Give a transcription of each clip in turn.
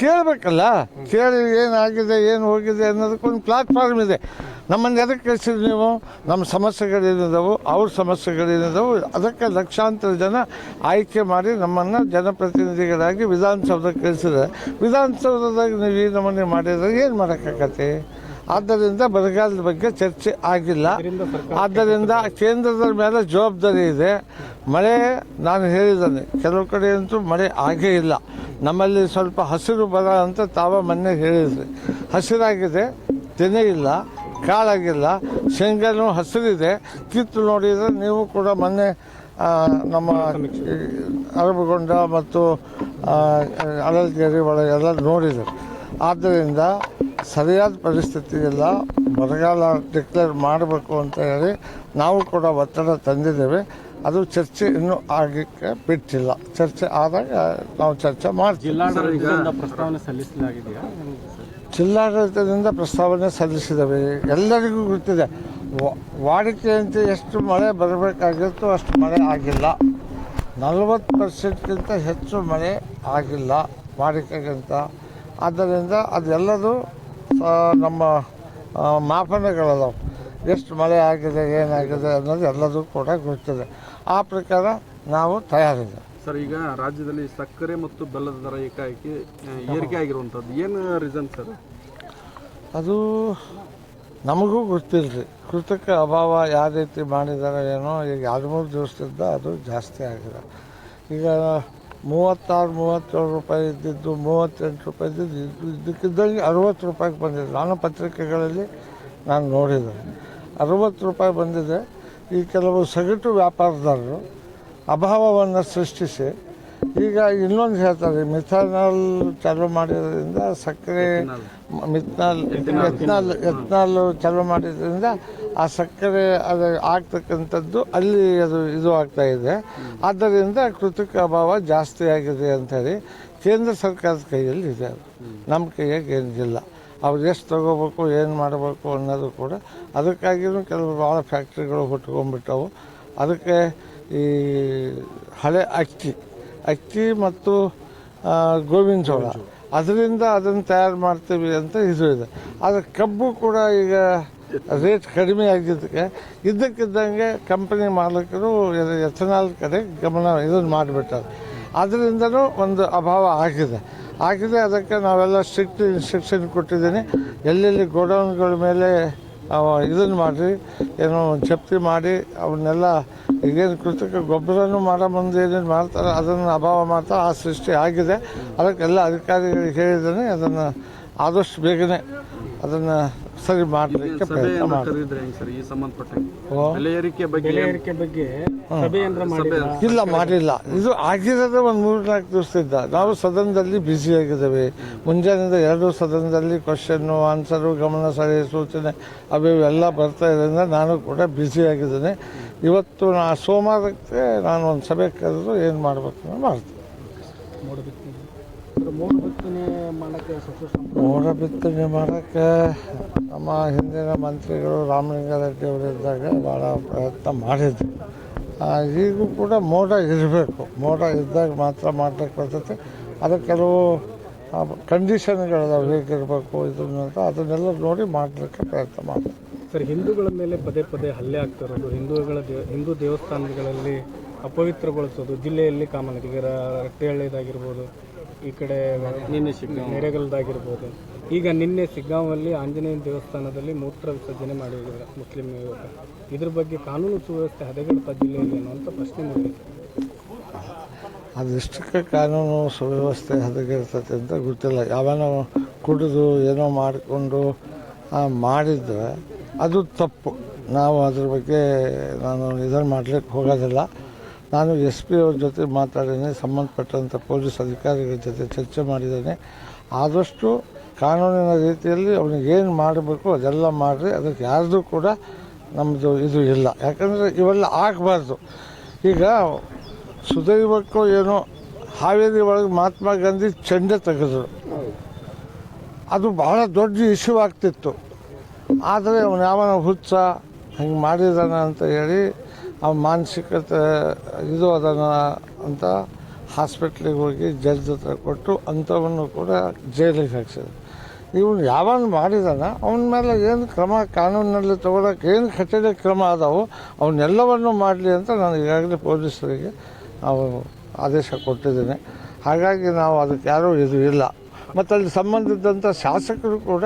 ಕೇಳಬೇಕಲ್ಲ, ಕೇಳಿ ಏನಾಗಿದೆ ಏನು ಹೋಗಿದೆ ಅನ್ನೋದಕ್ಕೊಂದು ಪ್ಲಾಟ್ಫಾರ್ಮ್ ಇದೆ. ನಮ್ಮನ್ನು ಎದಕ್ಕೆ ಕಳಿಸಿದ್ರು ನೀವು? ನಮ್ಮ ಸಮಸ್ಯೆಗಳೇನಿದಾವೆ, ಅವ್ರ ಸಮಸ್ಯೆಗಳೇನಿದಾವೆ, ಅದಕ್ಕೆ ಲಕ್ಷಾಂತರ ಜನ ಆಯ್ಕೆ ಮಾಡಿ ನಮ್ಮನ್ನು ಜನಪ್ರತಿನಿಧಿಗಳಾಗಿ ವಿಧಾನಸೌಧಕ್ಕೆ ಕಳಿಸಿದ್ರೆ ವಿಧಾನಸೌಧದಾಗ ನೀವು ಈ ನಮೂನೆ ಮಾಡಿದ್ರೆ ಏನು ಮಾಡೋಕ್ಕಾಗತ್ತೆ? ಆದ್ದರಿಂದ ಬರಗಾಲದ ಬಗ್ಗೆ ಚರ್ಚೆ ಆಗಿಲ್ಲ. ಆದ್ದರಿಂದ ಕೇಂದ್ರದ ಮೇಲೆ ಜವಾಬ್ದಾರಿ ಇದೆ. ಮಳೆ ನಾನು ಹೇಳಿದ್ದೇನೆ, ಕೆಲವು ಕಡೆ ಅಂತೂ ಮಳೆ ಆಗೇ ಇಲ್ಲ. ನಮ್ಮಲ್ಲಿ ಸ್ವಲ್ಪ ಹಸಿರು ಬರ ಅಂತ ತಾವ ಮೊನ್ನೆ ಹೇಳಿದ್ರಿ. ಹಸಿರಾಗಿದೆ, ತೆನೆ ಇಲ್ಲ, ಕಾಳಾಗಿಲ್ಲ, ಶೇಂಗಾನು ಹಸಿರಿದೆ. ಕಿತ್ತು ನೋಡಿದರೆ ನೀವು ಕೂಡ ಮೊನ್ನೆ ನಮ್ಮ ಅರಬಗೊಂಡ ಮತ್ತು ಅಳಲ್ಕೆರೆ ಒಳಗೆ ಎಲ್ಲ ನೋಡಿದರು. ಆದ್ದರಿಂದ ಸರಿಯಾದ ಪರಿಸ್ಥಿತಿ ಇಲ್ಲ. ಬರಗಾಲ ಡಿಕ್ಲೇರ್ ಮಾಡಬೇಕು ಅಂತ ಹೇಳಿ ನಾವು ಕೂಡ ಒತ್ತಡ ತಂದಿದ್ದೇವೆ. ಅದು ಚರ್ಚೆ ಇನ್ನೂ ಆಗಕ್ಕೆ ಬಿಟ್ಟಿಲ್ಲ. ಚರ್ಚೆ ಆದಾಗ ನಾವು ಚರ್ಚೆ ಮಾಡ್ತೀವಿ. ಪ್ರಸ್ತಾವನೆ ಸಲ್ಲಿಸಲಾಗಿದೆಯಾ? ಜಿಲ್ಲಾಡಳಿತದಿಂದ ಪ್ರಸ್ತಾವನೆ ಸಲ್ಲಿಸಿದ್ದೇವೆ. ಎಲ್ಲರಿಗೂ ಗೊತ್ತಿದೆ, ವಾಡಿಕೆಯಂತೆ ಎಷ್ಟು ಮಳೆ ಬರಬೇಕಾಗಿತ್ತು ಅಷ್ಟು ಮಳೆ ಆಗಿಲ್ಲ. 40% ಹೆಚ್ಚು ಮಳೆ ಆಗಿಲ್ಲ ವಾಡಿಕೆಗಿಂತ. ಆದ್ದರಿಂದ ಅದೆಲ್ಲದೂ ನಮ್ಮ ಮಾಪನಗಳದಾವೆ. ಎಷ್ಟು ಮಳೆ ಆಗಿದೆ, ಏನಾಗಿದೆ ಅನ್ನೋದು ಎಲ್ಲದೂ ಕೂಡ ಗೊತ್ತಿದೆ. ಆ ಪ್ರಕಾರ ನಾವು ತಯಾರಿದೆ. ಸರ್, ಈಗ ರಾಜ್ಯದಲ್ಲಿ ಸಕ್ಕರೆ ಮತ್ತು ಬೆಲ್ಲದ ದರ ಏಕಾಏಕಿ ಏರಿಕೆ ಆಗಿರುವಂಥದ್ದು ಏನು ರೀಸನ್ ಸರ್? ಅದು ನಮಗೂ ಗೊತ್ತಿಲ್ಲ. ಕೃತಕ ಅಭಾವ ಯಾವ ರೀತಿ ಮಾಡಿದ್ದಾರೆ ಏನೋ. ಈಗ 2-3 ದಿವಸದಿಂದ ಅದು ಜಾಸ್ತಿ ಆಗಿದೆ. ಈಗ 36-37 ರೂಪಾಯಿ ಇದ್ದಿದ್ದು 38 ರೂಪಾಯಿ ಇದ್ದಿದ್ದು ಇದಕ್ಕಿದ್ದಂಗೆ 60 ರೂಪಾಯಿಗೆ ಬಂದಿದೆ. ನಾನು ಪತ್ರಿಕೆಗಳಲ್ಲಿ ನಾನು ನೋಡಿದೆ 60 ರೂಪಾಯಿ ಬಂದಿದೆ. ಈ ಕೆಲವು ಸಗಟು ವ್ಯಾಪಾರದಾರರು ಅಭಾವವನ್ನು ಸೃಷ್ಟಿಸಿ ಈಗ ಇನ್ನೊಂದು ಹೇಳ್ತಾರೆ, ಮಿಥಾನಾಲ್ ಚಾಲೂ ಮಾಡಿರೋದ್ರಿಂದ ಸಕ್ಕರೆ ಎಥನಾಲ್ ಚಾಲೂ ಮಾಡಿದ್ರಿಂದ ಆ ಸಕ್ಕರೆ ಅದು ಆಗ್ತಕ್ಕಂಥದ್ದು ಅಲ್ಲಿ ಅದು ಇದು ಆಗ್ತಾಯಿದೆ. ಆದ್ದರಿಂದ ಕೃತಕ ಅಭಾವ ಜಾಸ್ತಿ ಆಗಿದೆ ಅಂಥೇಳಿ ಕೇಂದ್ರ ಸರ್ಕಾರದ ಕೈಯಲ್ಲಿ ಇದೆ. ಅದು ನಮ್ಮ ಕೈಯಾಗ ಏನಿಲ್ಲ. ಅವ್ರು ಎಷ್ಟು ತೊಗೋಬೇಕು, ಏನು ಮಾಡಬೇಕು ಅನ್ನೋದು ಕೂಡ. ಅದಕ್ಕಾಗಿಯೂ ಕೆಲವು ಭಾಳ ಫ್ಯಾಕ್ಟ್ರಿಗಳು ಹುಟ್ಕೊಂಡ್ಬಿಟ್ಟವು. ಅದಕ್ಕೆ ಈ ಹಳೆ ಅಕ್ಕಿ ಮತ್ತು ಗೋವಿನ ಜೋಳ ಅದರಿಂದ ಅದನ್ನು ತಯಾರು ಮಾಡ್ತೀವಿ ಅಂತ ಇದು ಇದೆ. ಆದರೆ ಕಬ್ಬು ಕೂಡ ಈಗ ರೇಟ್ ಕಡಿಮೆ ಆಗಿದ್ದಕ್ಕೆ ಇದ್ದಕ್ಕಿದ್ದಂಗೆ ಕಂಪನಿ ಮಾಲೀಕರು ಎಥನಾಲ್ ಕಡೆ ಇದನ್ನು ಮಾಡಿಬಿಟ್ಟಾರೆ. ಅದರಿಂದನೂ ಒಂದು ಅಭಾವ ಆಗಿದೆ. ಅದಕ್ಕೆ ನಾವೆಲ್ಲ ಸ್ಟ್ರಿಕ್ಟ್ ಇನ್ಸ್ಟ್ರಕ್ಷನ್ ಕೊಟ್ಟಿದ್ದೀನಿ. ಎಲ್ಲೆಲ್ಲಿ ಗೋಡೌನ್ಗಳ ಮೇಲೆ ಇದನ್ನು ಮಾಡಿರಿ, ಏನೋ ಜಪ್ತಿ ಮಾಡಿ ಅವನ್ನೆಲ್ಲ ಈಗೇನು ಕೃತಕ ಗೊಬ್ಬರನೂ ಮಾಡೋ ಮುಂದೆ ಏನೇನು ಮಾಡ್ತಾರೆ ಅದನ್ನು ಅಭಾವ ಮಾಡ್ತಾ ಆ ಸೃಷ್ಟಿ ಆಗಿದೆ. ಅದಕ್ಕೆಲ್ಲ ಅಧಿಕಾರಿಗಳಿಗೆ ಹೇಳಿದ್ದೇನೆ, ಅದನ್ನು ಆದಷ್ಟು ಬೇಗನೆ ಅದನ್ನು ಸರಿ ಮಾಡಲಿಕ್ಕೆ ಪ್ರಯತ್ನ ಮಾಡ್ತಾರೆ. ಇಲ್ಲ, ಮಾಡಿಲ್ಲ. ಇದು ಆಗಿರೋದೇ ಒಂದು 3-4 ದಿವಸದಿಂದ. ನಾವು ಸದನದಲ್ಲಿ ಬ್ಯುಸಿಯಾಗಿದ್ದೇವೆ. ಮುಂಜಾನೆಯಿಂದ 2 ಸದನದಲ್ಲಿ ಕ್ವಶನ್ನು ಆನ್ಸರು, ಗಮನ ಸಲಹೆ, ಸೂಚನೆ ಅವೆಲ್ಲ ಬರ್ತಾ ಇರೋದ್ರಿಂದ ನಾನು ಕೂಡ ಬ್ಯುಸಿಯಾಗಿದ್ದೇನೆ. ಇವತ್ತು ಸೋಮವಾರಕ್ಕೆ ನಾನು ಒಂದು ಸಭೆ ಕರೆದು ಏನು ಮಾಡಬೇಕು ಅಂತ ಮಾಡ್ತೀನಿ. ಮೋಡ ಬಿತ್ತನೆ ಮಾಡೋಕ್ಕೆ ನಮ್ಮ ಹಿಂದಿನ ಮಂತ್ರಿಗಳು ರಾಮಲಿಂಗಾರೆಡ್ಡಿ ಅವರಿದ್ದಾಗ ಭಾಳ ಪ್ರಯತ್ನ ಮಾಡಿದ್ರು. ಈಗೂ ಕೂಡ ಮೋಡ ಇರಬೇಕು. ಮೋಡ ಇದ್ದಾಗ ಮಾತ್ರ ಮಾಡಲಿಕ್ಕೆ ಬರ್ತೈತೆ. ಅದಕ್ಕೆ ಕೆಲವು ಕಂಡೀಷನ್ಗಳಿದಾವೆ, ಹೇಗಿರಬೇಕು ಇದನ್ನು ಅಂತ ಅದನ್ನೆಲ್ಲ ನೋಡಿ ಮಾಡಲಿಕ್ಕೆ ಪ್ರಯತ್ನ ಮಾಡ್ತಾರೆ. ಸರ್, ಹಿಂದೂಗಳ ಮೇಲೆ ಪದೇ ಪದೇ ಹಲ್ಲೆ ಆಗ್ತಿರೋದು, ಹಿಂದೂ ದೇವಸ್ಥಾನಗಳಲ್ಲಿ ಅಪವಿತ್ರಗೊಳಿಸೋದು, ಜಿಲ್ಲೆಯಲ್ಲಿ ಕಾಮನಗಿರಿ, ರಟ್ಟೆಹಳ್ಳಿದಾಗಿರ್ಬೋದು, ಈ ಕಡೆ ನೆರೆಗಲ್ದಾಗಿರ್ಬೋದು, ಈಗ ನಿನ್ನೆ ಸಿಗ್ಗಾಂವಲ್ಲಿ ಆಂಜನೇಯ ದೇವಸ್ಥಾನದಲ್ಲಿ ಮೂತ್ರ ವಿಸರ್ಜನೆ ಮಾಡಿದ್ದಾರೆ ಮುಸ್ಲಿಂ ಯುವಕ. ಇದ್ರ ಬಗ್ಗೆ ಕಾನೂನು ಸುವ್ಯವಸ್ಥೆ ಹದಗೆಡ್ತಾ ಜಿಲ್ಲೆಯಲ್ಲಿ ಅನ್ನುವಂಥ ಪ್ರಶ್ನೆ ಮೂಡಿದೆ. ಅದೆಷ್ಟಕ್ಕೆ ಕಾನೂನು ಸುವ್ಯವಸ್ಥೆ ಹದಗೆಡ್ತದೆ ಅಂತ ಗೊತ್ತಿಲ್ಲ. ಯಾವನೋ ಕುಡಿದು ಏನೋ ಮಾಡಿಕೊಂಡು ಮಾಡಿದರೆ ಅದು ತಪ್ಪು. ನಾವು ಅದ್ರ ಬಗ್ಗೆ ನಾನು ಇದನ್ನು ಮಾಡಲಿಕ್ಕೆ ಹೋಗೋದಿಲ್ಲ. ನಾನು SP ಅವ್ರ ಜೊತೆ ಮಾತಾಡಿದ್ದೀನಿ, ಸಂಬಂಧಪಟ್ಟಂಥ ಪೊಲೀಸ್ ಅಧಿಕಾರಿಗಳ ಜೊತೆ ಚರ್ಚೆ ಮಾಡಿದ್ದೇನೆ. ಆದಷ್ಟು ಕಾನೂನಿನ ರೀತಿಯಲ್ಲಿ ಅವನಿಗೇನು ಮಾಡಬೇಕು ಅದೆಲ್ಲ ಮಾಡಿರಿ. ಅದಕ್ಕೆ ಯಾರ್ದು ಕೂಡ ನಮ್ಮದು ಇದು ಇಲ್ಲ. ಯಾಕಂದರೆ ಇವೆಲ್ಲ ಆಗಬಾರ್ದು. ಈಗ ಸುದೈವಕ್ಕೋ ಏನೋ ಹಾವೇರಿ ಒಳಗೆ ಮಹಾತ್ಮ ಗಾಂಧಿ ಚೆಂಡೆ ತೆಗೆದ್ರು. ಅದು ಬಹಳ ದೊಡ್ಡ ಇಶ್ಯೂ ಆಗ್ತಿತ್ತು. ಆದರೆ ಅವನು ಯಾವನ ಹುಚ್ಚ ಹಿಂಗೆ ಮಾಡಿದಾನ ಅಂತ ಹೇಳಿ ಮಾನಸಿಕತೆ ಇದು ಅದನ್ನು ಅಂತ ಹಾಸ್ಪಿಟ್ಲಿಗೆ ಹೋಗಿ ಜಡ್ಜ್ ಹತ್ರ ಕೊಟ್ಟು ಅಂಥವನ್ನು ಕೂಡ ಜೈಲಿಗೆ ಹಾಕ್ಸಿದ್ರು. ಇವನು ಯಾವನು ಮಾಡಿದಾನ ಅವನ ಮೇಲೆ ಏನು ಕ್ರಮ ಕಾನೂನಿನಲ್ಲಿ ತಗೊಳಕ್ಕೆ ಏನು ಕಠಿಣ ಕ್ರಮ ಅದಾವು ಅವನ್ನೆಲ್ಲವನ್ನು ಮಾಡಲಿ ಅಂತ ನಾನು ಈಗಾಗಲೇ ಪೊಲೀಸರಿಗೆ ನಾವು ಆದೇಶ ಕೊಟ್ಟಿದ್ದೇನೆ. ಹಾಗಾಗಿ ನಾವು ಅದಕ್ಕೆ ಯಾರೂ ಇದು ಇಲ್ಲ. ಮತ್ತು ಅಲ್ಲಿ ಸಂಬಂಧಿಸಿದಂಥ ಶಾಸಕರು ಕೂಡ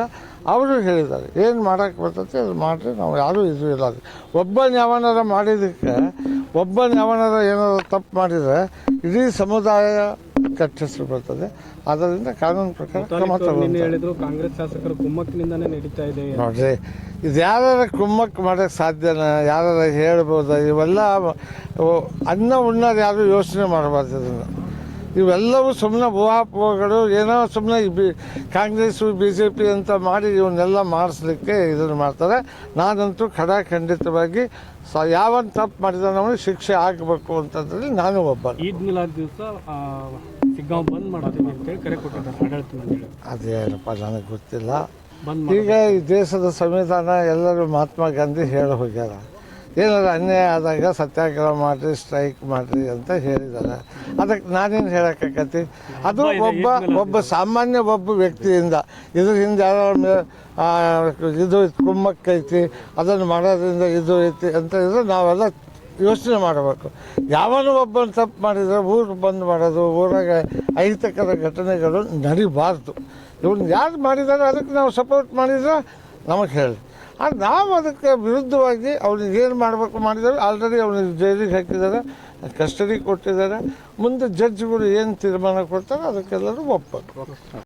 ಅವರು ಹೇಳಿದ್ದಾರೆ ಏನು ಮಾಡೋಕ್ಕೆ ಬರ್ತೈತೆ ಅದು ಮಾಡಿರಿ, ನಾವು ಯಾರೂ ಇದು ಇಲ್ಲ. ಒಬ್ಬನ ಯಾವನಾರ ಮಾಡಿದ್ದಕ್ಕೆ ಒಬ್ಬನ ಯಾವನಾರ ಏನಾದ್ರು ತಪ್ಪು ಮಾಡಿದರೆ ಇಡೀ ಸಮುದಾಯ ಕೆಟ್ಟ ಹೆಸರು ಬರ್ತದೆ. ಆದ್ದರಿಂದ ಕಾನೂನು ಪ್ರಕಾರ ಕ್ರಮ ತಗೊಂಡು ಹೇಳಿದ್ರು ಕಾಂಗ್ರೆಸ್ ಶಾಸಕರು ಕುಮ್ಮಕ್ಕಿನಿಂದನೇ ನಡೀತಾ ಇದೆ. ನೋಡ್ರಿ, ಇದು ಯಾರು ಕುಮ್ಮಕ್ಕೆ ಮಾಡೋಕ್ಕೆ ಸಾಧ್ಯನ? ಯಾರು ಹೇಳ್ಬೋದ? ಇವೆಲ್ಲ ಅನ್ನ ಉಣ್ಣೋರು ಯಾರು ಯೋಚನೆ ಮಾಡಬಾರ್ದು. ಇದನ್ನು ಇವೆಲ್ಲವೂ ಸುಮ್ಮನೆ ಊಹಾಪೋಹಗಳು, ಏನೋ ಸುಮ್ಮನೆ ಕಾಂಗ್ರೆಸ್ಸು BJP ಅಂತ ಮಾಡಿ ಇವನ್ನೆಲ್ಲ ಮಾಡಿಸ್ಲಿಕ್ಕೆ ಇದನ್ನು ಮಾಡ್ತಾರೆ. ನಾನಂತೂ ಖಂಡಿತವಾಗಿ ಯಾವನ್ ತಪ್ಪು ಮಾಡಿದಾನೆ ಅವನಿಗೆ ಶಿಕ್ಷೆ ಆಗಬೇಕು ಅಂತಂದ್ರೆ ನಾನು ಒಬ್ಬ. ಈದ್ ಮಿಲಾದ್ ದಿವಸ ಸಿಗ್ಗಾಂವ್ ಬಂದ್ ಮಾಡೋದು ಅಂತೇಳಿ ಕರೆ ಕೊಟ್ಟಿದ್ದಾರೆ ಆಡಳಿತ ಮಂಡಳಿ. ಅದೇನಪ್ಪ ನನಗೆ ಗೊತ್ತಿಲ್ಲ. ಈಗ ಈ ದೇಶದ ಸಂವಿಧಾನ ಎಲ್ಲರೂ ಮಹಾತ್ಮ ಗಾಂಧಿ ಹೇಳಿ ಹೋಗ್ಯಾರ, ಏನಾದ್ರು ಅನ್ಯಾಯ ಆದಾಗ ಸತ್ಯಾಗ್ರಹ ಮಾಡಿರಿ, ಸ್ಟ್ರೈಕ್ ಮಾಡಿರಿ ಅಂತ ಹೇಳಿದ್ದಾರೆ. ಅದಕ್ಕೆ ನಾನೇನು ಹೇಳೋಕ್ಕಾಗತ್ತೆ? ಅದು ಒಬ್ಬ ಸಾಮಾನ್ಯ ವ್ಯಕ್ತಿಯಿಂದ ಇದ್ರ ಹಿಂದೆ ಯಾರು ಇದು ಕುಮ್ಮಕ್ಕೈತಿ, ಅದನ್ನು ಮಾಡೋದ್ರಿಂದ ಇದು ಐತಿ ಅಂತ ಇದ್ರೆ ನಾವೆಲ್ಲ ಯೋಚನೆ ಮಾಡಬೇಕು. ಯಾವನು ಒಬ್ಬನ ತಪ್ಪು ಮಾಡಿದರೆ ಊರು ಬಂದ್ ಮಾಡೋದು, ಊರಾಗ ಅಹಿತಕರ ಘಟನೆಗಳು ನಡಿಬಾರ್ದು. ಇವ್ನು ಯಾರು ಮಾಡಿದಾರೋ ಅದಕ್ಕೆ ನಾವು ಸಪೋರ್ಟ್ ಮಾಡಿದ್ರೆ ನಮಗೆ ಹೇಳಿ. ಆದರೆ ನಾವು ಅದಕ್ಕೆ ವಿರುದ್ಧವಾಗಿ ಅವ್ನಿಗೆ ಏನು ಮಾಡಬೇಕು ಮಾಡಿದ್ದಾರೆ. ಆಲ್ರೆಡಿ ಅವನಿಗೆ ಜೈಲಿಗೆ ಹಾಕಿದ್ದಾರೆ, ಕಸ್ಟಡಿ ಕೊಟ್ಟಿದ್ದಾರೆ. ಮುಂದೆ ಜಡ್ಜ್ಗಳು ಏನು ತೀರ್ಮಾನ ಕೊಡ್ತಾರೆ ಅದಕ್ಕೆಲ್ಲರೂ ಒಪ್ಪಬೇಕು.